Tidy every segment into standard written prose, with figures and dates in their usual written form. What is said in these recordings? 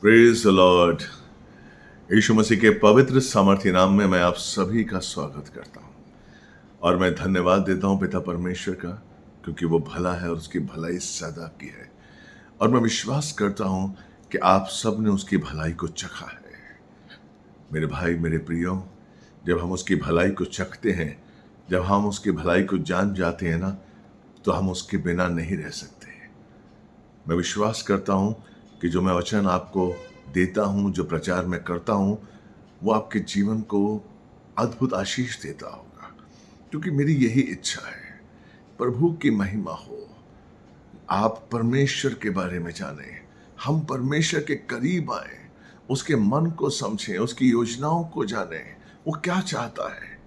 Praise the Lord. यीशु मसीह के पवित्र सामर्थ्य नाम में मैं आप सभी का स्वागत करता हूं और मैं धन्यवाद देता हूं पिता परमेश्वर का, क्योंकि वो भला है और उसकी भलाई सदा की है। और मैं विश्वास करता हूं कि आप सब ने उसकी भलाई को चखा है। मेरे भाई, मेरे प्रियो, जब हम उसकी भलाई को चखते हैं, जब हम उसकी भलाई को जान जाते हैं ना, तो हम उसके बिना नहीं रह सकते। मैं विश्वास करता हूं कि जो मैं वचन आपको देता हूं, जो प्रचार मैं करता हूं, वो आपके जीवन को अद्भुत आशीष देता होगा, क्योंकि मेरी यही इच्छा है, प्रभु की महिमा हो, आप परमेश्वर के बारे में जानें, हम परमेश्वर के करीब आए, उसके मन को समझें, उसकी योजनाओं को जानें, वो क्या चाहता है,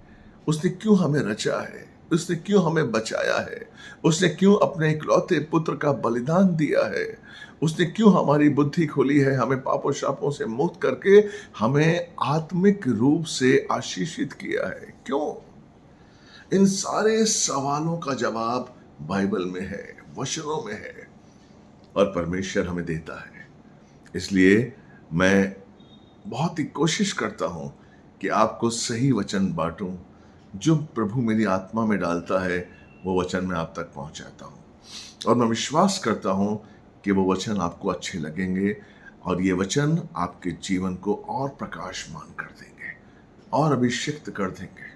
उसने क्यों हमें रचा है, उसने क्यों हमें बचाया है, उसने क्यों अपने इकलौते पुत्र का बलिदान दिया है, उसने क्यों हमारी बुद्धि खोली है, हमें पापों शापों से मुक्त करके हमें आत्मिक रूप से आशीषित किया है। क्यों? इन सारे सवालों का जवाब बाइबल में है, वचनों में है, और परमेश्वर हमें देता है। इसलिए मैं बहुत ही कोशिश करता हूं कि आपको सही वचन बांटूं, जो प्रभु मेरी आत्मा में डालता है वो वचन मैं आप तक पहुंचाता हूं। और मैं विश्वास करता हूं कि वो वचन आपको अच्छे लगेंगे और ये वचन आपके जीवन को और प्रकाशमान कर देंगे और अभिषिक्त कर देंगे।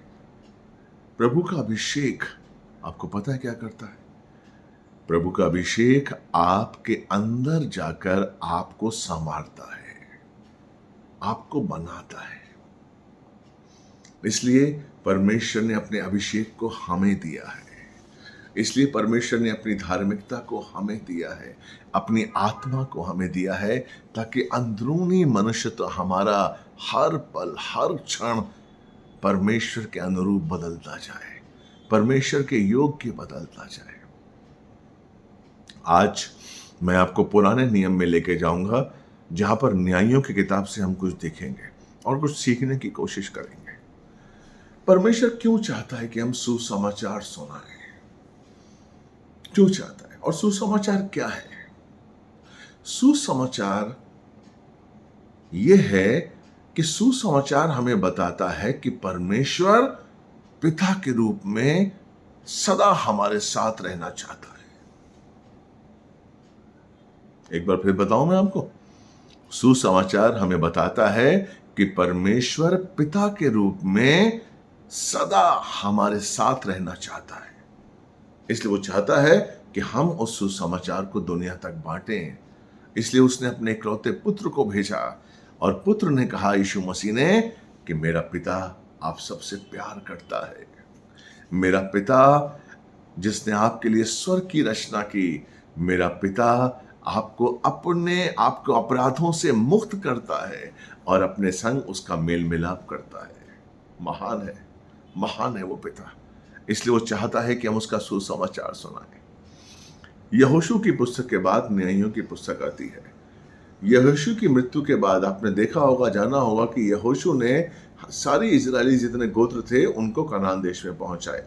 प्रभु का अभिषेक आपको पता है क्या करता है? प्रभु का अभिषेक आपके अंदर जाकर आपको संवारता है, आपको बनाता है। इसलिए परमेश्वर ने अपने अभिषेक को हमें दिया है, इसलिए परमेश्वर ने अपनी धार्मिकता को हमें दिया है, अपनी आत्मा को हमें दिया है, ताकि अंदरूनी मनुष्य तो हमारा हर पल हर क्षण परमेश्वर के अनुरूप बदलता जाए, परमेश्वर के योग्य बदलता जाए। आज मैं आपको पुराने नियम में लेके जाऊंगा, जहां पर न्यायियों की किताब से हम कुछ देखेंगे और कुछ सीखने की कोशिश करेंगे। परमेश्वर क्यों चाहता है कि हम सुसमाचार सुनाएं? क्यों चाहता है? और सुसमाचार क्या है? सुसमाचार यह है कि सुसमाचार हमें बताता है कि परमेश्वर पिता के रूप में सदा हमारे साथ रहना चाहता है। एक बार फिर बताऊं मैं आपको, सुसमाचार हमें बताता है कि परमेश्वर पिता के रूप में सदा हमारे साथ रहना चाहता है। इसलिए वो चाहता है कि हम उस सुसमाचार को दुनिया तक बांटें। इसलिए उसने अपने इकलौते पुत्र को भेजा और पुत्र ने कहा, यीशु मसीह ने, कि मेरा पिता आप सबसे प्यार करता है। मेरा पिता जिसने आपके लिए स्वर्ग की रचना की, मेरा पिता आपको अपराधों से मुक्त करता है और अपने संग उसका मेल मिलाप करता है। महान है, महान है वो पिता। इसलिए वो चाहता है कि हम उसका सुसमाचार सुनाएं। यहोशू की पुस्तक के बाद न्यायियों की पुस्तक आती है। यहोशू की मृत्यु के बाद आपने देखा होगा, जाना होगा कि यहोशू ने सारी इजरायली जितने गोत्र थे उनको कनान देश में पहुंचाया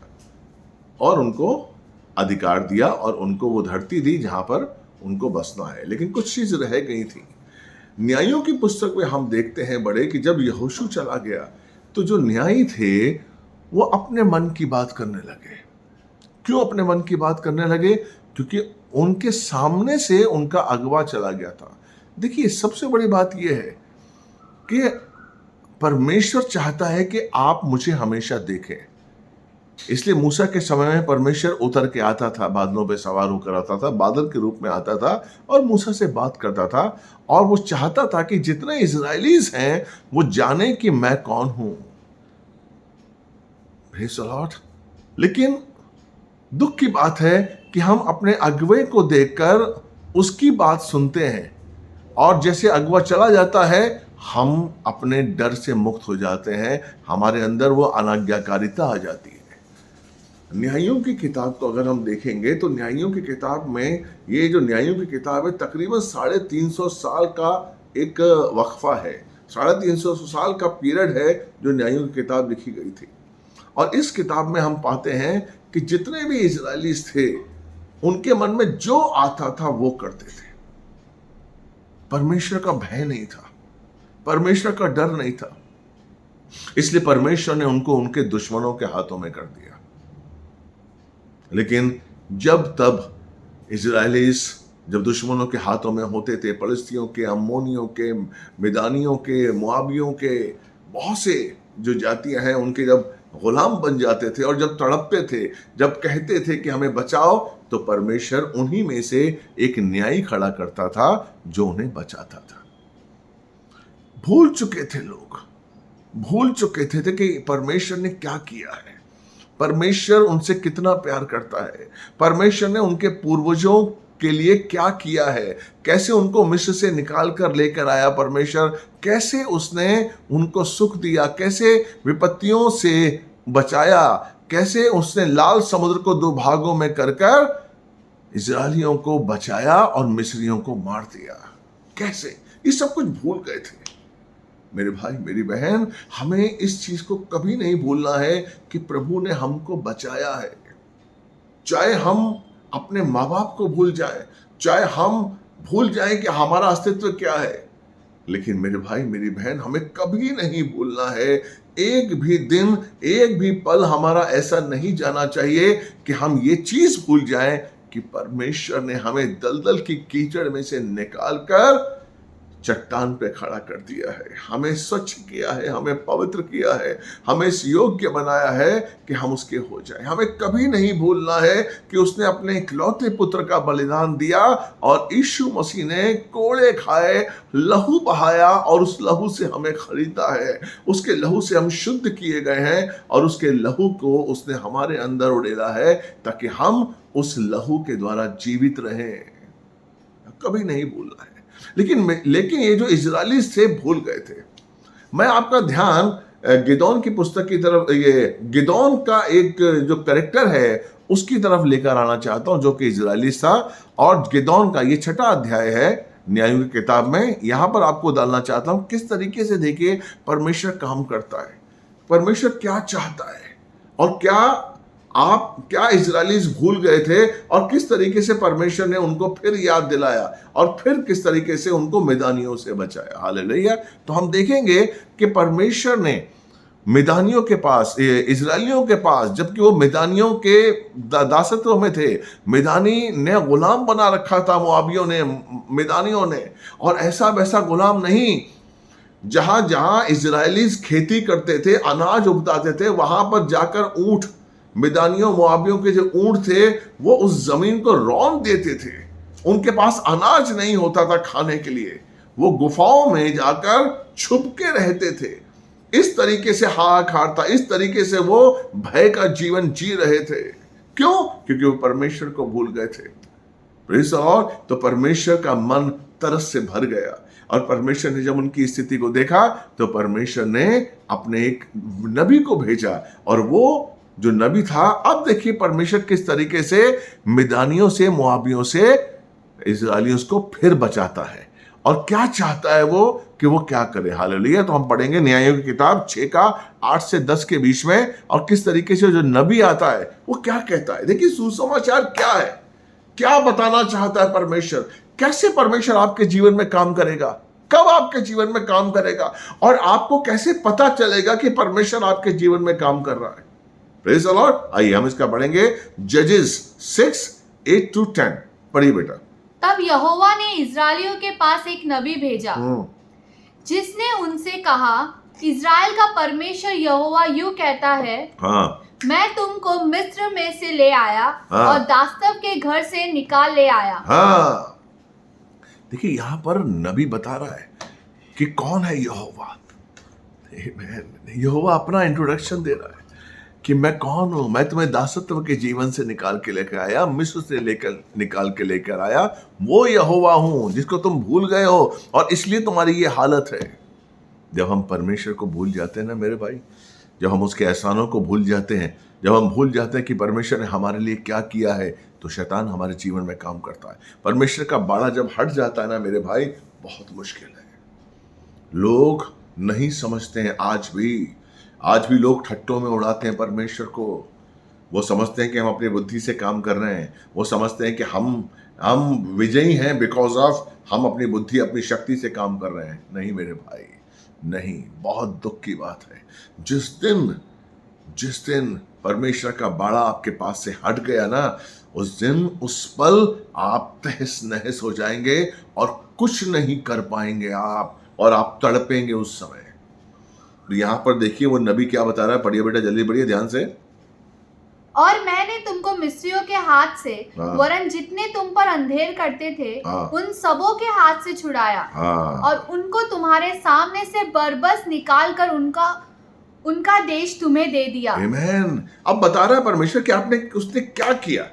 और उनको अधिकार दिया और उनको वो धरती दी जहां पर उनको बसना है। लेकिन कुछ चीज रह गई थी। न्यायियों की पुस्तक में हम देखते हैं बड़े कि जब यहोशू चला गया तो जो न्यायी थे वो अपने मन की बात करने लगे। क्यों अपने मन की बात करने लगे? क्योंकि उनके सामने से उनका अगवा चला गया था। देखिए, सबसे बड़ी बात यह है कि परमेश्वर चाहता है कि आप मुझे हमेशा देखें। इसलिए मूसा के समय में परमेश्वर उतर के आता था, बादलों पे सवार होकर आता था, बादल के रूप में आता था और मूसा से बात करता था। और वो चाहता था कि जितने इजरायलीज हैं वो जाने कि मैं कौन हूं। Praise the Lord. लेकिन दुख की बात है कि हम अपने अगुवे को देखकर उसकी बात सुनते हैं और जैसे अगुवा चला जाता है हम अपने डर से मुक्त हो जाते हैं, हमारे अंदर वो अनाज्ञाकारिता आ जाती है। न्यायियों की किताब को अगर हम देखेंगे तो न्यायियों की किताब में, ये जो न्यायियों की किताब है, तकरीबन 350 साल का एक वक्फा है, 350 साल का पीरियड है जो न्यायियों की किताब लिखी गई थी। और इस किताब में हम पाते हैं कि जितने भी इजरायलीज थे उनके मन में जो आता था वो करते थे। परमेश्वर का भय नहीं था, परमेश्वर का डर नहीं था, इसलिए परमेश्वर ने उनको उनके दुश्मनों के हाथों में कर दिया। लेकिन जब तब इजराइलीस जब दुश्मनों के हाथों में होते थे, पलिस्तियों के, अम्मोनियों के, मिदानियों के, मुआबियों के, बहुत से जो जातियां हैं उनके जब गुलाम बन जाते थे और जब तड़पते थे, जब कहते थे कि हमें बचाओ, तो परमेश्वर उन्हीं में से एक न्यायी खड़ा करता था जो उन्हें बचाता था। भूल चुके थे लोग, भूल चुके थे कि परमेश्वर ने क्या किया है, परमेश्वर उनसे कितना प्यार करता है, परमेश्वर ने उनके पूर्वजों के लिए क्या किया है, कैसे उनको मिस्र से निकाल कर लेकर आया परमेश्वर, कैसे उसने उनको सुख दिया, कैसे विपत्तियों से बचाया, कैसे उसने लाल समुद्र को दो भागों में कर इजरायलियों को बचाया और मिस्रियों को मार दिया। कैसे ये सब कुछ भूल गए थे। मेरे भाई मेरी बहन, हमें इस चीज को कभी नहीं भूलना है कि प्रभु ने हमको बचाया है। चाहे हम अपने माँ बाप को भूल जाए, चाहे हम भूल जाएं कि हमारा अस्तित्व क्या है, लेकिन मेरे भाई मेरी बहन, हमें कभी नहीं भूलना है, एक भी दिन, एक भी पल हमारा ऐसा नहीं जाना चाहिए कि हम ये चीज भूल जाएं कि परमेश्वर ने हमें दलदल की कीचड़ में से निकालकर चट्टान पे खड़ा कर दिया है, हमें स्वच्छ किया है, हमें पवित्र किया है, हमें इस योग्य बनाया है कि हम उसके हो जाएं। हमें कभी नहीं भूलना है कि उसने अपने इकलौते पुत्र का बलिदान दिया और यीशु मसीह ने कोड़े खाए, लहू बहाया और उस लहू से हमें खरीदा है, उसके लहू से हम शुद्ध किए गए हैं और उसके लहू को उसने हमारे अंदर उड़ेला है ताकि हम उस लहू के द्वारा जीवित रहें। कभी नहीं भूलना है। लेकिन ये जो इजरायली थे भूल गए थे। मैं आपका ध्यान गिदोन की पुस्तक की तरफ, ये गिदोन का एक जो कैरेक्टर है उसकी तरफ लेकर आना चाहता हूं, जो कि इजरायली था। और गिदोन का ये 6वां अध्याय है न्यायों की किताब में। यहां पर आपको डालना चाहता हूं किस तरीके से देखिए परमेश्वर काम करता है, परमेश्वर क्या चाहता है और क्या इजरायलीज भूल गए थे और किस तरीके से परमेश्वर ने उनको फिर याद दिलाया और फिर किस तरीके से उनको मिदानियों से बचाया। हालेलुया। तो हम देखेंगे कि परमेश्वर ने मिदानियों के पास, इजरायलियों के पास, जबकि वो मिदानियों के दासत्व में थे, मिदानी ने गुलाम बना रखा था मुआबियों ने, मिदानियों ने, और ऐसा वैसा गुलाम नहीं। जहां जहां इजरायलीज खेती करते थे, अनाज उगताते थे, वहां पर जाकर ऊंट, मिदानियों मुआबियों के जो ऊंट थे वो उस जमीन को रौंद देते थे। उनके पास अनाज नहीं होता था खाने के लिए, वो गुफाओं में जाकर छुप के रहते थे। इस तरीके से हाहाकार था, इस तरीके से वो भय का जीवन जी रहे थे। क्यों? क्योंकि वो परमेश्वर को भूल गए थे। Praise the Lord. तो परमेश्वर का मन तरस से भर गया और परमेश्वर ने जब उनकी स्थिति को देखा तो परमेश्वर ने अपने एक नबी को भेजा और वो जो नबी था, अब देखिए परमेश्वर किस तरीके से मिदानियों से, मुआबियों से इजरायलियों को फिर बचाता है और क्या चाहता है वो कि वो क्या करे। हालेलुया। तो हम पढ़ेंगे न्यायों की किताब 6 का 8 से 10 के बीच में, और किस तरीके से जो नबी आता है वो क्या कहता है। देखिए सुसमाचार क्या है, क्या बताना चाहता है परमेश्वर, कैसे परमेश्वर आपके जीवन में काम करेगा, कब आपके जीवन में काम करेगा, और आपको कैसे पता चलेगा कि परमेश्वर आपके जीवन में काम कर रहा है। Praise the Lord. आइए हम इसका पढ़ेंगे जजेस 6:8-10। पढ़िए बेटा। तब यहोवा ने इजरायलियों के पास एक नबी भेजा जिसने उनसे कहा, इजराइल का परमेश्वर यहोवा यूं कहता है, मैं तुमको मिस्र में से ले आया और दास्तव के घर से निकाल ले आया। देखिए यहां पर नबी बता रहा है कि कौन है यहोवा। यहोवा अपना इंट्रोडक्शन दे रहा है कि मैं कौन हूं। मैं तुम्हें दासत्व के जीवन से निकाल के लेकर आया, मिस्र से निकाल के लेकर आया, वो यहोवा हूं जिसको तुम भूल गए हो और इसलिए तुम्हारी ये हालत है। जब हम परमेश्वर को भूल जाते हैं ना मेरे भाई, जब हम उसके एहसानों को भूल जाते हैं, जब हम भूल जाते हैं कि परमेश्वर ने हमारे लिए क्या किया है, तो शैतान हमारे जीवन में काम करता है। परमेश्वर का बाड़ा जब हट जाता है ना मेरे भाई, बहुत मुश्किल है। लोग नहीं समझते हैं। आज भी लोग ठट्टों में उड़ाते हैं परमेश्वर को। वो समझते हैं कि हम अपनी बुद्धि से काम कर रहे हैं, वो समझते हैं कि हम हम विजयी हैं बिकॉज ऑफ हम अपनी बुद्धि अपनी शक्ति से काम कर रहे हैं। नहीं मेरे भाई, नहीं। बहुत दुख की बात है जिस दिन परमेश्वर का बाड़ा आपके पास से हट गया ना, उस दिन उस पल आप तहस नहस हो जाएंगे और कुछ नहीं कर पाएंगे आप, और आप तड़पेंगे उस समय। यहां पर देखिए वो नबी क्या बता रहा है, पढ़िए बेटा, जल्दी पढ़िए ध्यान से। और मैंने तुमको मिस्रियों के हाथ से वरन जितने तुम पर अंधेर करते थे उन सबों के हाथ से छुड़ाया और उनको तुम्हारे सामने से बरबस निकाल कर उनका देश तुम्हें दे दिया। आमीन। अब बता रहा है परमेश्वर कि उसने क्या किया।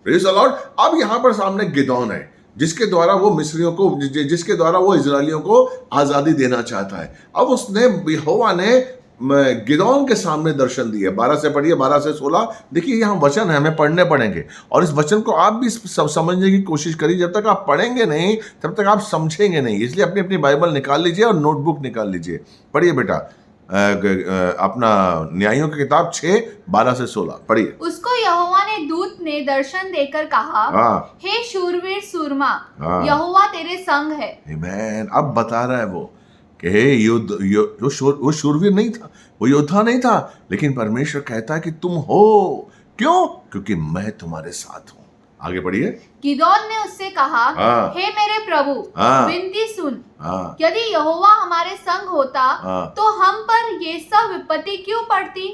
Praise the Lord. अब यहाँ पर सामने गिदोन है जिसके द्वारा वो मिस्रियों को, जिसके द्वारा वो इजरायलियों को आजादी देना चाहता है। अब उसने, यहोवा ने गिदोन के सामने दर्शन दिए। 12 से पढ़िए, 12 से 16। देखिए यहाँ वचन है, हमें पढ़ने पड़ेंगे और इस वचन को आप भी समझने की कोशिश करिए। जब तक आप पढ़ेंगे नहीं तब तक आप समझेंगे नहीं। इसलिए अपनी अपनी बाइबल निकाल लीजिए और नोटबुक निकाल लीजिए। पढ़िए बेटा अपना न्यायों की किताब 6:12 से 16 पढ़िए। उसको यहोवा ने दूत ने दर्शन देकर कहा, हे शूरवीर सूरमा, यहोवा तेरे संग है। आमीन। अब बता रहा है वो कि हे वो शूरवीर नहीं था, वो योद्धा नहीं था, लेकिन परमेश्वर कहता है कि तुम हो। क्यों? क्योंकि मैं तुम्हारे साथ हूं। आगे पढ़िए। गिदोन ने उससे कहा, हे मेरे प्रभु, विनती सुन, यदि यहोवा हमारे संग होता तो हम पर ये सब विपत्ति क्यों पड़ती।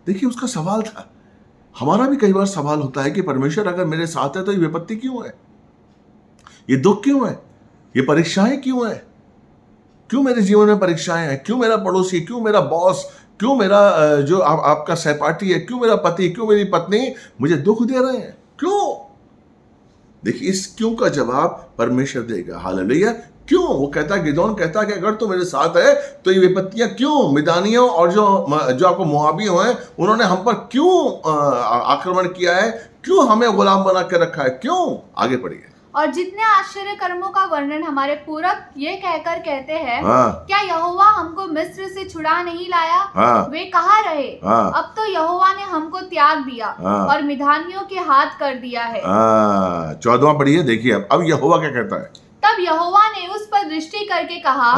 देखिए उसका सवाल था। हमारा भी कई बार सवाल होता है कि परमेश्वर अगर मेरे साथ है तो ये विपत्ति क्यों है, ये दुख क्यों है, ये परीक्षाएं क्यों है, क्यों मेरे जीवन में परीक्षाएं हैं, क्यों मेरा पड़ोसी, क्यों मेरा बॉस, क्यों मेरा जो आपका सहपाठी है, क्यों मेरा पति, क्यों मेरी पत्नी मुझे दुख दे रहे हैं, क्यों? देखिए इस क्यों का जवाब परमेश्वर देगा। हालेलुया। क्यों? वो कहता है, गिदोन कहता है कि अगर तू मेरे साथ है तो ये विपत्तियां क्यों, मिदानियों और जो आपको मोआबियों हैं उन्होंने हम पर क्यों आक्रमण किया है, क्यों हमें गुलाम बना के रखा है, क्यों? आगे पढ़िए। और जितने आश्चर्य कर्मों का वर्णन हमारे पूरक ये कहकर कहते हैं, क्या यहोवा हमको मिस्र से छुड़ा नहीं लाया? वे कहाँ रहे? अब तो यहोवा ने हमको त्याग दिया और मिधानियों के हाथ कर दिया है। 14वां पढ़िए। देखिए अब यहोवा क्या कहता है। तब यहोवा ने उस पर दृष्टि करके कहा,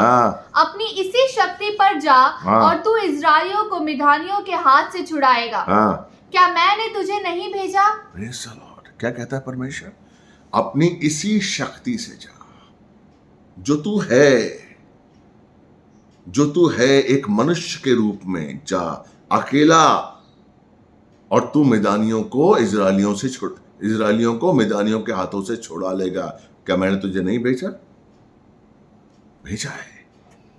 अपनी इसी शक्ति पर जा और तू इस्राएलियों को मिधानियों के हाथ से छुड़ाएगा। क्या मैंने तुझे नहीं भेजा? Praise the Lord. क्या कहता है परमेश्वर? अपनी इसी शक्ति से जा, जो तू है एक मनुष्य के रूप में जा अकेला, और तू मिदानियों को इजरायलियों को मिदानियों के हाथों से छुड़ा लेगा। क्या मैंने तुझे नहीं भेजा? भेजा है।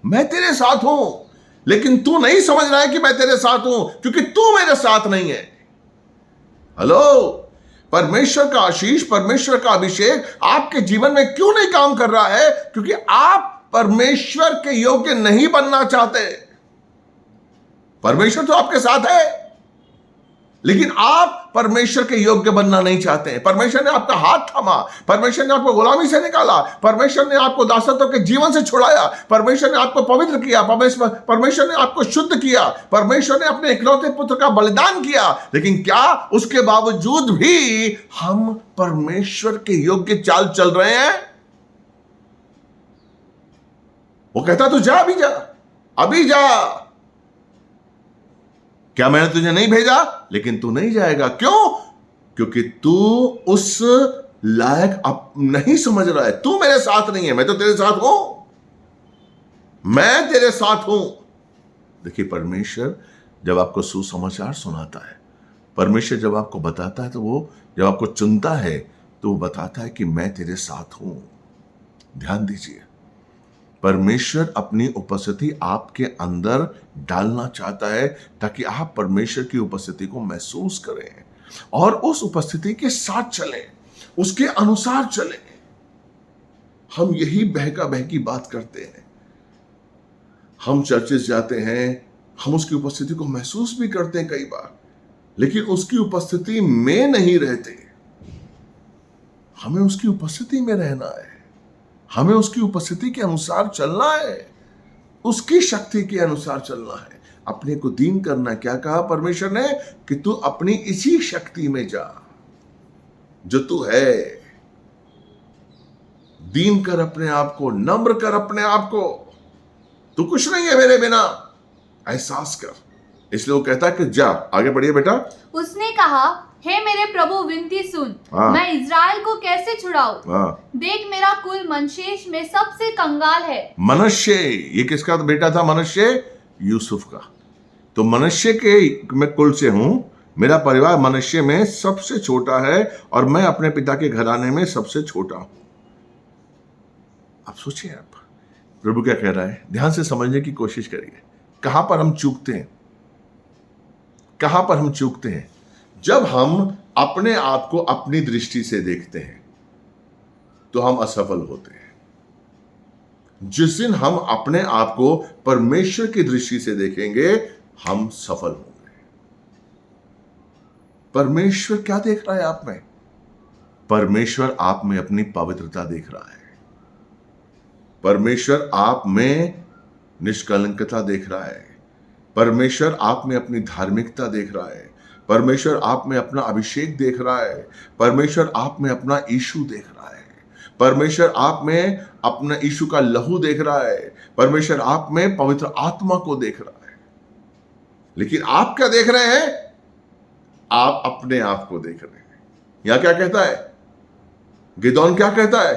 मैं तेरे साथ हूं, लेकिन तू नहीं समझ रहा है कि मैं तेरे साथ हूं क्योंकि तू मेरे साथ नहीं है। हेलो। परमेश्वर का आशीष, परमेश्वर का अभिषेक आपके जीवन में क्यों नहीं काम कर रहा है? क्योंकि आप परमेश्वर के योग्य नहीं बनना चाहते। परमेश्वर तो आपके साथ है, लेकिन आप परमेश्वर के योग्य बनना नहीं चाहते हैं। परमेश्वर ने आपका हाथ थामा, परमेश्वर ने आपको गुलामी से निकाला, परमेश्वर ने आपको दासत्व के जीवन से छुड़ाया, परमेश्वर ने आपको पवित्र किया, परमेश्वर ने आपको शुद्ध किया, परमेश्वर ने अपने इकलौते पुत्र का बलिदान किया। लेकिन क्या उसके बावजूद भी हम परमेश्वर के योग्य चाल चल रहे हैं? वो कहता तू जा, अभी जा, अभी जा। क्या मैंने तुझे नहीं भेजा? लेकिन तू नहीं जाएगा। क्यों? क्योंकि तू उस लायक अब नहीं समझ रहा है। तू मेरे साथ नहीं है। मैं तो तेरे साथ हूं, मैं तेरे साथ हूं। देखिए परमेश्वर जब आपको सुसमाचार सुनाता है, परमेश्वर जब आपको बताता है, तो वो जब आपको चुनता है तो वो बताता है कि मैं तेरे साथ हूं। ध्यान दीजिए, परमेश्वर अपनी उपस्थिति आपके अंदर डालना चाहता है ताकि आप परमेश्वर की उपस्थिति को महसूस करें और उस उपस्थिति के साथ चलें, उसके अनुसार चलें। हम यही बहका बहकी बात करते हैं। हम चर्चेस जाते हैं, हम उसकी उपस्थिति को महसूस भी करते हैं कई बार, लेकिन उसकी उपस्थिति में नहीं रहते। हमें उसकी उपस्थिति में रहना है, हमें उसकी उपस्थिति के अनुसार चलना है, उसकी शक्ति के अनुसार चलना है, अपने को दीन करना। क्या कहा परमेश्वर ने? कि तू अपनी इसी शक्ति में जा जो तू है। दीन कर अपने आप को, नम्र कर अपने आप को, तू कुछ नहीं है मेरे बिना, एहसास कर। इसलिए वो कहता है कि जा, आगे बढ़िए बेटा। उसने कहा, हे मेरे प्रभु विनती सुन, मैं इज़राइल को कैसे छुड़ाऊं? देख मेरा कुल मनश्शे में सबसे कंगाल है। मनश्शे, ये किसका बेटा था? मनश्शे, यूसुफ का। तो मनश्शे के मैं कुल से हूं, मेरा परिवार मनश्शे में सबसे छोटा है और मैं अपने पिता के घराने में सबसे छोटा हूं। आप सोचिए, आप प्रभु क्या कह रहा है, ध्यान से समझने की कोशिश करिए। कहां पर हम चूकते हैं, कहां पर हम चूकते हैं? जब हम अपने आप को अपनी दृष्टि से देखते हैं तो हम असफल होते हैं। जिस दिन हम अपने आप को परमेश्वर की दृष्टि से देखेंगे, हम सफल होंगे। परमेश्वर क्या देख रहा है आप में? परमेश्वर आप में अपनी पवित्रता देख रहा है। परमेश्वर आप में निष्कलंकता देख रहा है। परमेश्वर आप में अपनी धार्मिकता देख रहा है। परमेश्वर आप में अपना अभिषेक देख रहा है। परमेश्वर आप में अपना यीशु देख रहा है। परमेश्वर आप में अपना यीशु का लहू देख रहा है। परमेश्वर आप में पवित्र आत्मा को देख रहा है। लेकिन आप क्या देख रहे हैं? आप अपने आप को देख रहे हैं। यहां क्या कहता है गिदोन? क्या कहता है?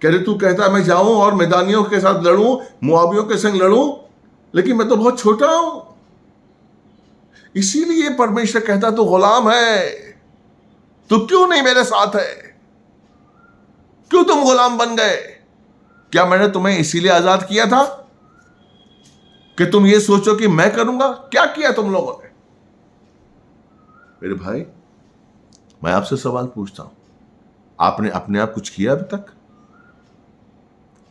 कह रहे, तू कहता है मैं जाऊं और मैदानियों के साथ लड़ूं, मुआबियों के संग लड़ूं, लेकिन मैं तो बहुत छोटा हूं। इसीलिए परमेश्वर कहता तू गुलाम है, तू क्यों नहीं मेरे साथ है? क्यों तुम गुलाम बन गए? क्या मैंने तुम्हें इसीलिए आजाद किया था कि तुम ये सोचो कि मैं करूंगा? क्या किया तुम लोगों ने? मेरे भाई, मैं आपसे सवाल पूछता हूं, आपने अपने आप कुछ किया अभी तक?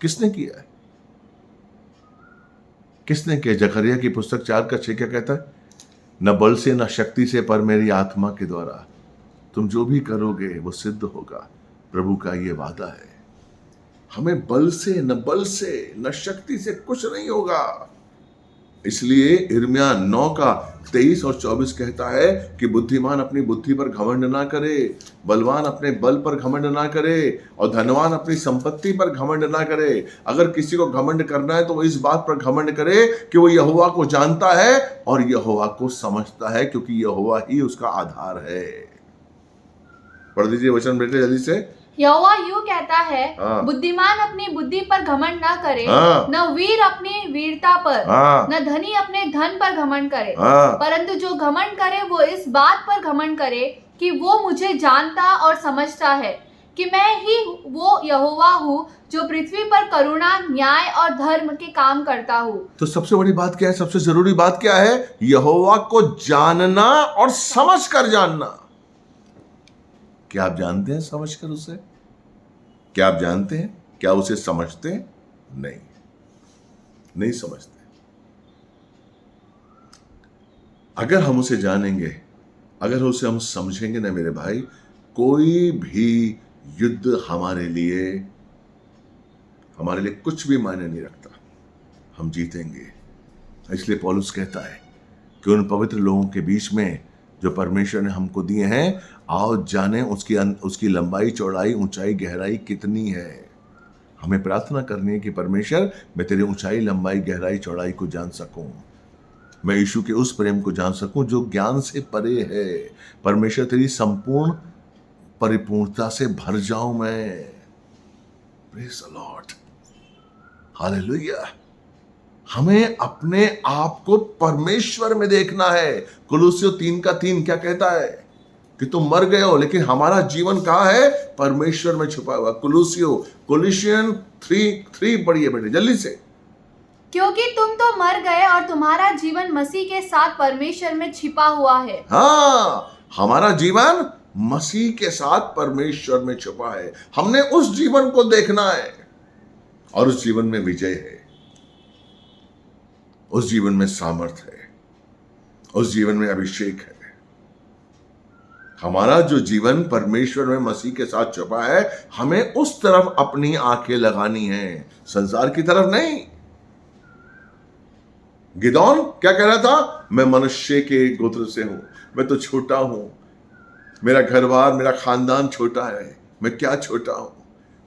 किसने किया है? किसने किया? जकरिया की पुस्तक 4:6 क्या कहता है? न बल से न शक्ति से, पर मेरी आत्मा के द्वारा तुम जो भी करोगे वो सिद्ध होगा। प्रभु का ये वादा है। हमें बल से न शक्ति से कुछ नहीं होगा। इसलिए यिर्मयाह 9:23 और 24 कहता है कि बुद्धिमान अपनी बुद्धि पर घमंड ना करे, बलवान अपने बल पर घमंड ना करे और धनवान अपनी संपत्ति पर घमंड ना करे। अगर किसी को घमंड करना है तो वो इस बात पर घमंड करे कि वो यहोवा को जानता है और यहोवा को समझता है, क्योंकि यहोवा ही उसका आधार है। पढ़ दीजिए वचन बेटे जल्दी से। यहोवा यूं कहता है, बुद्धिमान अपनी बुद्धि पर घमंड न करे, न वीर अपनी वीरता पर, न धनी अपने धन पर घमंड करे, परंतु जो घमंड करे वो इस बात पर घमंड करे कि वो मुझे जानता और समझता है कि मैं ही वो यहोवा हूँ जो पृथ्वी पर करुणा, न्याय और धर्म के काम करता हूँ। तो सबसे बड़ी बात क्या है? सबसे जरूरी बात क्या है? यहोवा को जानना और समझ कर जानना। क्या आप जानते हैं समझकर उसे? क्या आप जानते हैं? क्या उसे समझते हैं? नहीं समझते। अगर हम उसे जानेंगे, अगर उसे हम समझेंगे ना मेरे भाई, कोई भी युद्ध हमारे लिए कुछ भी मायने नहीं रखता। हम जीतेंगे। इसलिए पौलुस कहता है कि उन पवित्र लोगों के बीच में जो परमेश्वर ने हमको दिए हैं, आओ जाने उसकी लंबाई, चौड़ाई, ऊंचाई, गहराई कितनी है। हमें प्रार्थना करनी है कि परमेश्वर, मैं तेरी ऊंचाई, लंबाई, गहराई, चौड़ाई को जान सकूं। मैं यीशु के उस प्रेम को जान सकूं जो ज्ञान से परे है। परमेश्वर, तेरी संपूर्ण परिपूर्णता से भर जाऊं मैं। Praise the Lord, hallelujah. हमें अपने आप को परमेश्वर में देखना है। कुलुस्सियों 3:3 क्या कहता है? कि तुम मर गए हो, लेकिन हमारा जीवन कहाँ है? परमेश्वर में छुपा हुआ। कोलोसियन 3:3 पढ़िए बेटे जल्दी से। क्योंकि तुम तो मर गए और तुम्हारा जीवन मसीह के साथ परमेश्वर में छिपा हुआ है। हाँ, हमारा जीवन मसीह के साथ परमेश्वर में छुपा है। हमने उस जीवन को देखना है और उस जीवन में विजय है, उस जीवन में सामर्थ है, उस जीवन में अभिषेक है। हमारा जो जीवन परमेश्वर में मसीह के साथ छुपा है, हमें उस तरफ अपनी आंखें लगानी है, संसार की तरफ नहीं। गिदोन क्या कह रहा था? मैं मनुष्य के गोत्र से हूं, मैं तो छोटा हूं, मेरा घरबार, मेरा खानदान छोटा है, मैं क्या छोटा हूं।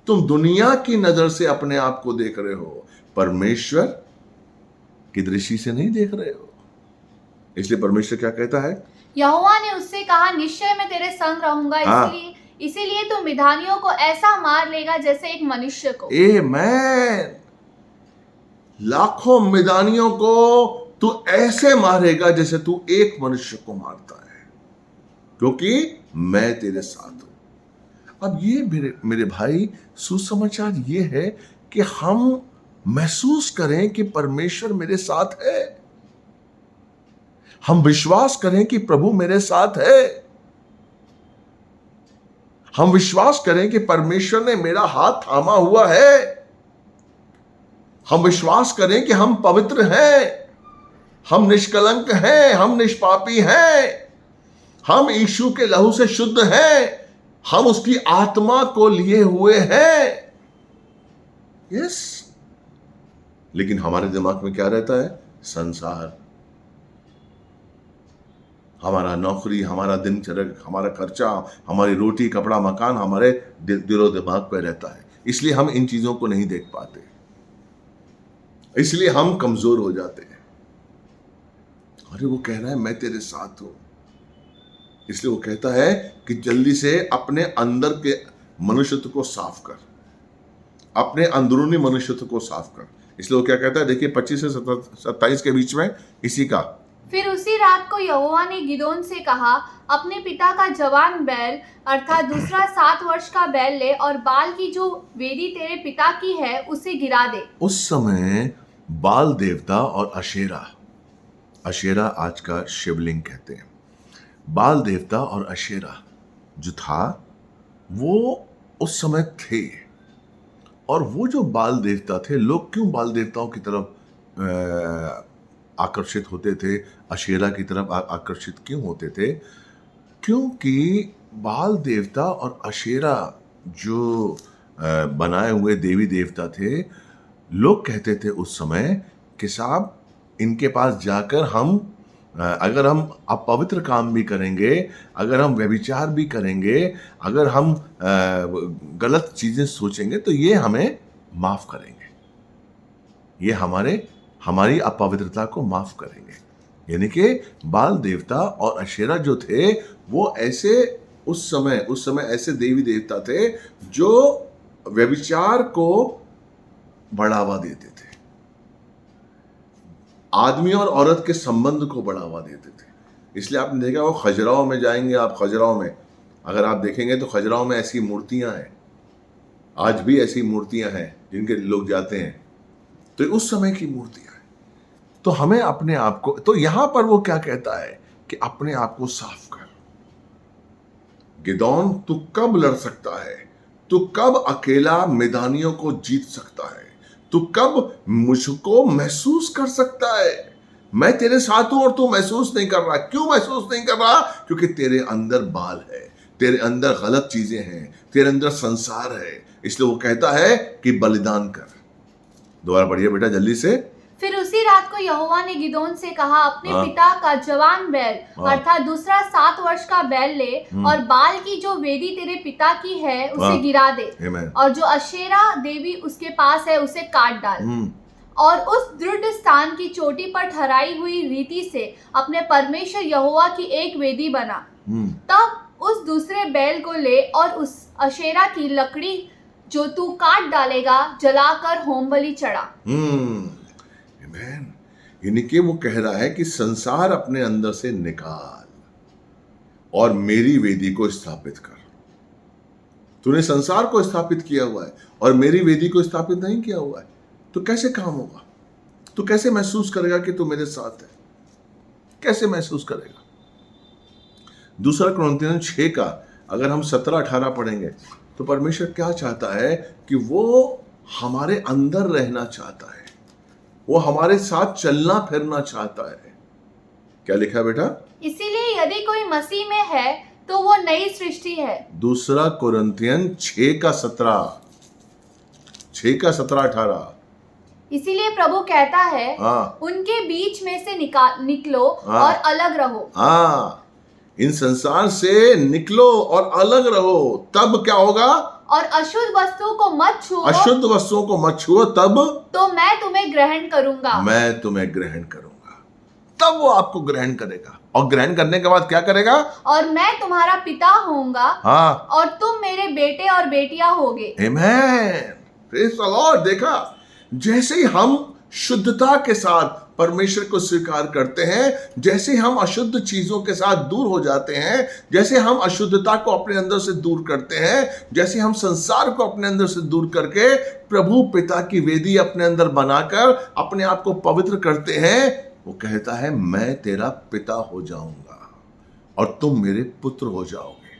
तुम दुनिया की नजर से अपने आप को देख रहे हो, परमेश्वर की दृष्टि से नहीं देख रहे हो। इसलिए परमेश्वर क्या कहता है? यहोवा ने उससे कहा, निश्चय मैं तेरे संग रहूंगा, इसीलिए तू मिधानियों को ऐसा मार लेगा जैसे एक मनुष्य को। आमीन। लाखों मिदानियों को तू ऐसे मारेगा जैसे तू एक मनुष्य को मारता है, क्योंकि मैं तेरे साथ हूं। अब ये मेरे भाई, सुसमाचार ये है कि हम महसूस करें कि परमेश्वर मेरे साथ है। हम विश्वास करें कि प्रभु मेरे साथ है। हम विश्वास करें कि परमेश्वर ने मेरा हाथ थामा हुआ है। हम विश्वास करें कि हम पवित्र हैं, हम निष्कलंक हैं, हम निष्पापी हैं, हम यीशु के लहू से शुद्ध हैं, हम उसकी आत्मा को लिए हुए हैं। यस। लेकिन हमारे दिमाग में क्या रहता है? संसार, हमारा नौकरी, हमारा दिनचर्या, हमारा खर्चा, हमारी रोटी, कपड़ा, मकान हमारे दिलो दिमाग पे रहता है। इसलिए हम इन चीजों को नहीं देख पाते, इसलिए हम कमजोर हो जाते हैं। अरे वो कह रहा है मैं तेरे साथ हूं, इसलिए वो कहता है कि जल्दी से अपने अंदर के मनुष्यत्व को साफ कर, अपने अंदरूनी मनुष्यत्व को साफ कर। इसलिए वो क्या कहता है, देखिए 25 से 27 के बीच में इसी का। फिर उसी रात को यहोवा ने गिदोन से कहा, अपने पिता का जवान बैल अर्थात दूसरा 7 वर्ष का बैल ले और बाल की जो वेदी तेरे पिता की है उसे गिरा दे। उस समय बाल देवता और अशेरा आज का शिवलिंग कहते हैं, बाल देवता और अशेरा जो था वो उस समय थे। और वो जो बाल देवता थे, लोग क्यों बाल देवताओं की तरफ आकर्षित होते थे, अशेरा की तरफ आकर्षित क्यों होते थे? क्योंकि बाल देवता और अशेरा जो बनाए हुए देवी देवता थे, लोग कहते थे उस समय कि साहब इनके पास जाकर हम अगर हम अपवित्र काम भी करेंगे, अगर हम व्यभिचार भी करेंगे, अगर हम गलत चीजें सोचेंगे तो ये हमें माफ करेंगे, ये हमारी अपवित्रता को माफ करेंगे। यानी कि बाल देवता और अशेरा जो थे वो ऐसे उस समय ऐसे देवी देवता थे जो व्यभिचार को बढ़ावा देते थे, आदमी और औरत के संबंध को बढ़ावा देते थे। इसलिए आपने देखा वो खजुराहो में जाएंगे आप, खजुराहो में अगर आप देखेंगे तो खजुराहो में ऐसी मूर्तियां हैं, आज भी ऐसी मूर्तियां हैं जिनके लोग जाते हैं, तो उस समय की मूर्तियां हैं। तो हमें अपने आप को, तो यहां पर वो क्या कहता है कि अपने आप को साफ कर। गिदोन, तू कब लड़ सकता है? तू कब अकेला मिदानियों को जीत सकता है? तू कब मुझको महसूस कर सकता है? मैं तेरे साथ हूं और तू महसूस नहीं कर रहा। क्यों महसूस नहीं कर रहा? क्योंकि तेरे अंदर बाल है, तेरे अंदर गलत चीजें हैं, तेरे अंदर संसार है। इसलिए वो कहता है कि बलिदान कर। दोबारा पढ़िए बेटा जल्दी से। फिर उसी रात को यहोवा ने गिदोन से कहा, अपने पिता का जवान बैल अर्थात दूसरा 7 वर्ष का बैल ले और बाल की जो वेदी तेरे पिता की है उसे गिरा दे, और जो अशेरा देवी उसके पास है उसे काट डाल, और उस दृढ़ स्थान की चोटी पर ठहराई हुई रीति से अपने परमेश्वर यहोवा की एक वेदी बना। तब उस दूसरे बैल को ले और उस अशेरा की लकड़ी जो तू काट डालेगा जलाकर होम बलि चढ़ा। यानी कि वो कह रहा है कि संसार अपने अंदर से निकाल और मेरी वेदी को स्थापित कर। तूने संसार को स्थापित किया हुआ है और मेरी वेदी को स्थापित नहीं किया हुआ है, तो कैसे काम होगा? तू कैसे महसूस करेगा कि तू मेरे साथ है? कैसे महसूस करेगा? दूसरा कुरिन्थियों 6 का अगर हम 17-18 पढ़ेंगे तो परमेश्वर क्या चाहता है कि वो हमारे अंदर रहना चाहता है, वो हमारे साथ चलना फिरना चाहता है। क्या लिखा है बेटा? इसीलिए यदि कोई मसीह में है तो वो नई सृष्टि है। दूसरा कुरिन्थियों 6 का 17-18। इसीलिए प्रभु कहता है, उनके बीच में से निकलो और अलग रहो। इन संसार से निकलो और अलग रहो, तब क्या होगा? और अशुद्ध वस्तुओं को मत छुओ, अशुद्ध वस्तुओं को मत छुओ, तब तो मैं तुम्हें ग्रहण करूंगा। मैं तुम्हें ग्रहण करूंगा। तब वो आपको ग्रहण करेगा, और ग्रहण करने के बाद क्या करेगा? और मैं तुम्हारा पिता होऊंगा, हाँ, और तुम मेरे बेटे और बेटियां होगे। आमेन, प्रेज द लॉर्ड। देखा, जैसे ही हम शुद्धता के साथ परमेश्वर को स्वीकार करते हैं, जैसे हम अशुद्ध चीजों के साथ दूर हो जाते हैं, जैसे हम अशुद्धता को अपने अंदर से दूर करते हैं, जैसे हम संसार को अपने अंदर से दूर करके प्रभु पिता की वेदी अपने अंदर बनाकर अपने आप को पवित्र करते हैं, वो कहता है मैं तेरा पिता हो जाऊंगा और तुम मेरे पुत्र हो जाओगे।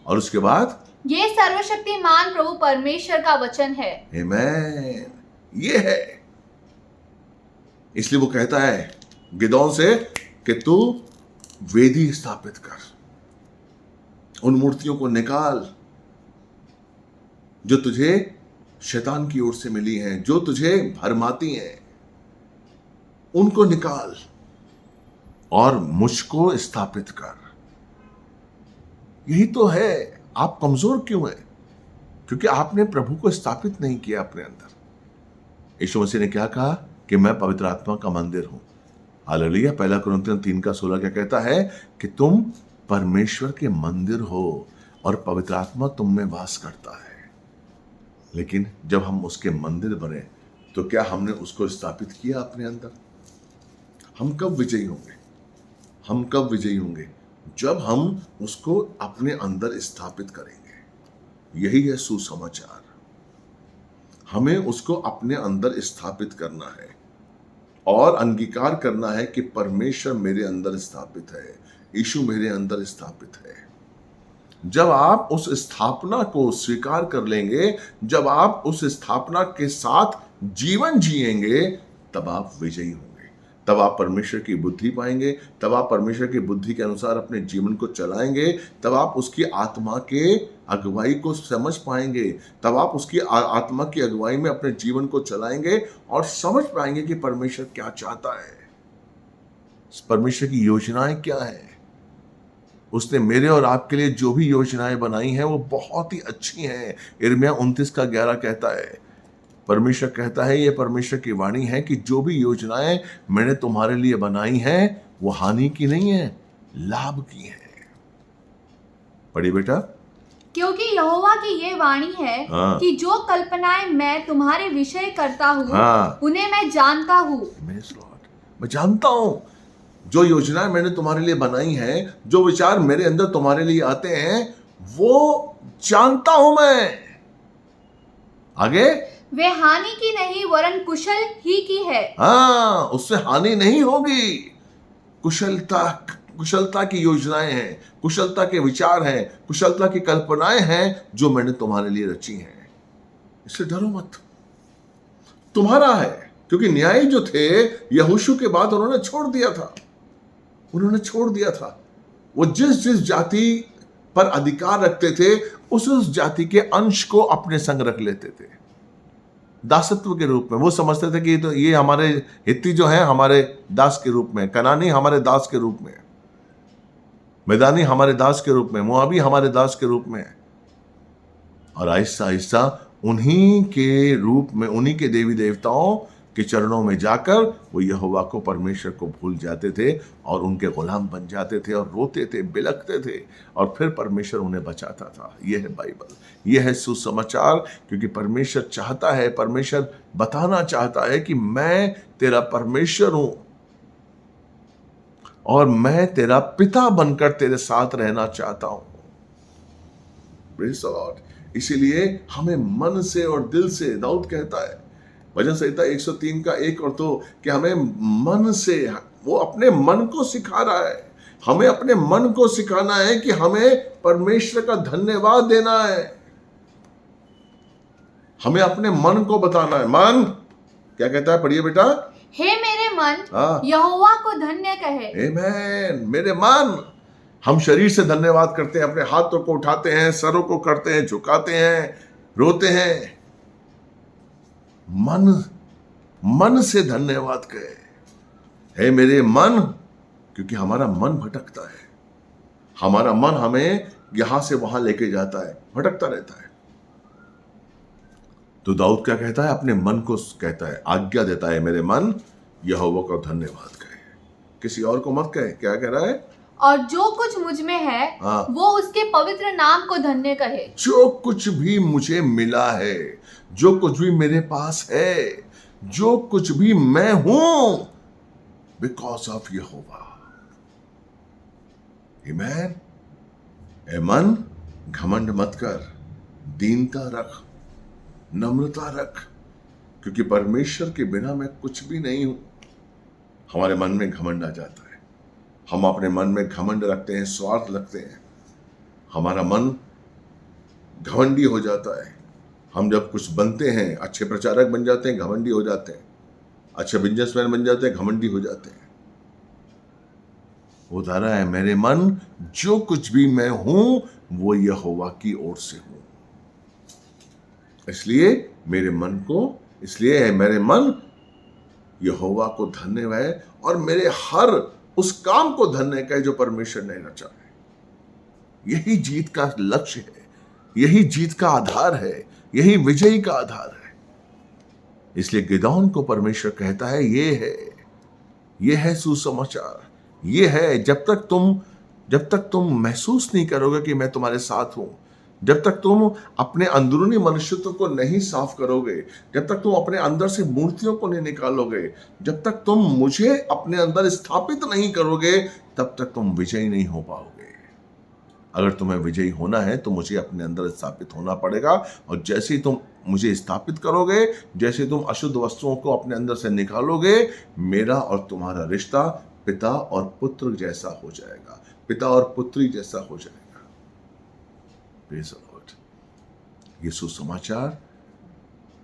और उसके बाद ये सर्वशक्तिमान प्रभु परमेश्वर का वचन है। आमेन, ये है। इसलिए वो कहता है गिदोन से कि तू वेदी स्थापित कर, उन मूर्तियों को निकाल जो तुझे शैतान की ओर से मिली हैं, जो तुझे भरमाती हैं, उनको निकाल और मुझको स्थापित कर। यही तो है। आप कमजोर क्यों हैं? क्योंकि आपने प्रभु को स्थापित नहीं किया अपने अंदर। यीशु मसीह ने क्या कहा कि मैं पवित्र आत्मा का मंदिर हूं। हालेलुया। 1 कुरिन्थियों 3:16 क्या कहता है कि तुम परमेश्वर के मंदिर हो और पवित्र आत्मा तुम में वास करता है। लेकिन जब हम उसके मंदिर बने तो क्या हमने उसको स्थापित किया अपने अंदर? हम कब विजयी होंगे? हम कब विजयी होंगे? जब हम उसको अपने अंदर स्थापित करेंगे। यही है सुसमाचार। हमें उसको अपने अंदर स्थापित करना है और अंगीकार करना है कि परमेश्वर मेरे अंदर स्थापित है, यीशु मेरे अंदर स्थापित है। जब आप उस स्थापना को स्वीकार कर लेंगे, जब आप उस स्थापना के साथ जीवन जिएंगे, तब आप विजयी होंगे। तब आप परमेश्वर की बुद्धि पाएंगे, तब आप परमेश्वर की बुद्धि के अनुसार अपने जीवन को चलाएंगे, तब आप उसकी आत्मा के अगुवाई को समझ पाएंगे, तब आप उसकी आत्मा की अगुवाई में अपने जीवन को चलाएंगे और समझ पाएंगे कि परमेश्वर क्या चाहता है, परमेश्वर की योजनाएं क्या है। उसने मेरे और आपके लिए जो भी योजनाएं बनाई हैं वो बहुत ही अच्छी हैं। यिर्मयाह 29:11 कहता है, परमेश्वर कहता है, ये परमेश्वर की वाणी है कि जो भी योजनाएं मैंने तुम्हारे लिए बनाई हैं वो हानि की नहीं है, लाभ की है। पढ़िए बेटा। क्योंकि यहोवा की ये वाणी है कि जो कल्पनाएं मैं तुम्हारे विषय करता हूँ, उन्हें मैं जानता हूँ। मैं जानता हूँ जो योजनाएं मैंने तुम्हारे लिए बनाई हैं, जो विचार मेरे अंदर तुम्हारे लिए आते हैं, वो जानता हूं मैं। आगे, वे हानि की नहीं वरन कुशल ही की है। हाँ, उससे हानि नहीं होगी। कुशलता की योजनाएं हैं, कुशलता के विचार हैं, कुशलता की कल्पनाएं हैं जो मैंने तुम्हारे लिए रची हैं। इससे डरो मत, तुम्हारा है। क्योंकि न्यायी जो थे यहोशू के बाद उन्होंने छोड़ दिया था। वो जिस जिस जाति पर अधिकार रखते थे उस जाति के अंश को अपने संग रख लेते थे, दासत्व के रूप में। वो समझते थे कि तो ये हमारे हित्ती जो है हमारे दास के रूप में, कनानी हमारे दास के रूप में, मैदानी हमारे दास के रूप में, मोआबी हमारे दास के रूप में। और आहिस्ता आहिस्ता उन्हीं के रूप में, उन्हीं के देवी देवताओं के चरणों में जाकर वो यहोवा को, परमेश्वर को भूल जाते थे और उनके गुलाम बन जाते थे और रोते थे, बिलखते थे, और फिर परमेश्वर उन्हें बचाता था। यह है बाइबल, यह है सुसमाचार। क्योंकि परमेश्वर चाहता है, परमेश्वर बताना चाहता है कि मैं तेरा परमेश्वर हूं और मैं तेरा पिता बनकर तेरे साथ रहना चाहता हूं। Praise the Lord. इसीलिए हमें मन से और दिल से, दाऊद कहता है भजन संहिता 103:1 और 2 कि हमें मन से, वो अपने मन को सिखा रहा है, हमें अपने मन को सिखाना है कि हमें परमेश्वर का धन्यवाद देना है। हमें अपने मन को बताना है। मन क्या कहता है? पढ़िए बेटा। हे मेरे मन, यहोवा को धन्य कहे। आमेन। मेरे मन, हम शरीर से धन्यवाद करते हैं, अपने हाथों को उठाते हैं, सरों को करते हैं, झुकाते हैं, रोते हैं। मन से धन्यवाद कहे, हे मेरे मन, क्योंकि हमारा मन भटकता है। हमारा मन हमें यहां से वहां लेके जाता है, भटकता रहता है। तो दाऊद क्या कहता है? अपने मन को कहता है, आज्ञा देता है, मेरे मन यहोवा का धन्यवाद कहे, किसी और को मत कहे। क्या कह रहा है? और जो कुछ मुझ में है वो उसके पवित्र नाम को धन्य कहे। जो कुछ भी मुझे मिला है, जो कुछ भी मेरे पास है, जो कुछ भी मैं हूं, बिकॉज ऑफ यहोवा। आमीन। ए मन, घमंड मत कर, दीनता रख, नम्रता रख, क्योंकि परमेश्वर के बिना मैं कुछ भी नहीं हूं। हमारे मन में घमंड आ जाता है, हम अपने मन में घमंड रखते हैं, स्वार्थ रखते हैं, हमारा मन घमंडी हो जाता है। हम जब कुछ बनते हैं, अच्छे प्रचारक बन जाते हैं, घमंडी हो जाते हैं, अच्छे बिजनेसमैन बन जाते हैं, घमंडी हो जाते हैं। वो बता रहा है, मेरे मन, जो कुछ भी मैं हूं वो यहोवा की ओर से हूं, इसलिए मेरे मन यहोवा को धन्य है, और मेरे हर उस काम को धन्य कहे जो परमेश्वर ने रचा है। यही जीत का लक्ष्य है, यही जीत का आधार है, यही विजयी का आधार है। इसलिए गिदोन को परमेश्वर कहता है, ये है सुसमाचार, ये है, जब तक तुम महसूस नहीं करोगे कि मैं तुम्हारे साथ हूं, जब तक तुम अपने अंदरूनी मनुष्यत्व को नहीं साफ करोगे, जब तक तुम अपने अंदर से मूर्तियों को नहीं निकालोगे, जब तक तुम मुझे अपने अंदर स्थापित नहीं करोगे, तब तक तुम विजयी नहीं हो पाओगे। अगर तुम्हें विजयी होना है तो मुझे अपने अंदर स्थापित होना पड़ेगा, और जैसे ही तुम मुझे स्थापित करोगे, जैसे तुम अशुद्ध वस्तुओं को अपने अंदर से निकालोगे, मेरा और तुम्हारा रिश्ता पिता और पुत्र जैसा हो जाएगा, पिता और पुत्री जैसा हो जाएगा। Praise the Lord. ये सुसमाचार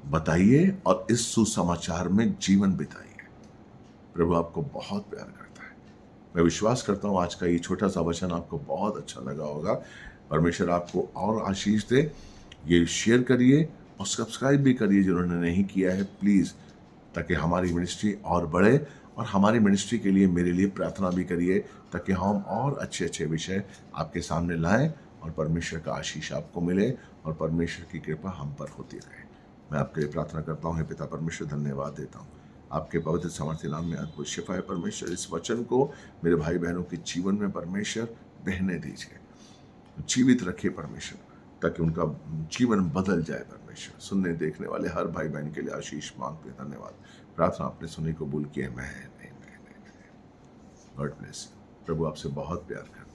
बताइए और इस सुसमाचार में जीवन बिताइए। प्रभु आपको बहुत प्यार करता है। मैं विश्वास करता हूं आज का ये छोटा सा वचन आपको बहुत अच्छा लगा होगा। परमेश्वर आपको और आशीष दे। ये शेयर करिए और सब्सक्राइब भी करिए जिन्होंने नहीं किया है, प्लीज़, ताकि हमारी मिनिस्ट्री और बढ़े। और हमारी मिनिस्ट्री के लिए मेरे लिए प्रार्थना भी करिए, ताकि हम और अच्छे अच्छे विषय आपके सामने लाएं और परमेश्वर का आशीष आपको मिले और परमेश्वर की कृपा हम पर होती रहे। मैं आपके लिए प्रार्थना करता हूँ। हे पिता परमेश्वर, धन्यवाद देता हूँ आपके पवित्र सामर्थ्य नाम में। अद्भुत शिफा है परमेश्वर। इस वचन को मेरे भाई बहनों के जीवन में परमेश्वर बहने दीजिए, जीवित रखिए परमेश्वर, ताकि उनका जीवन बदल जाए परमेश्वर। सुनने देखने वाले हर भाई बहन के लिए आशीष मांगते हैं। धन्यवाद। प्रार्थना आपने सुनी, कबूल किए। मैं गॉड ब्लेस यू। प्रभु आपसे बहुत प्यार करता है।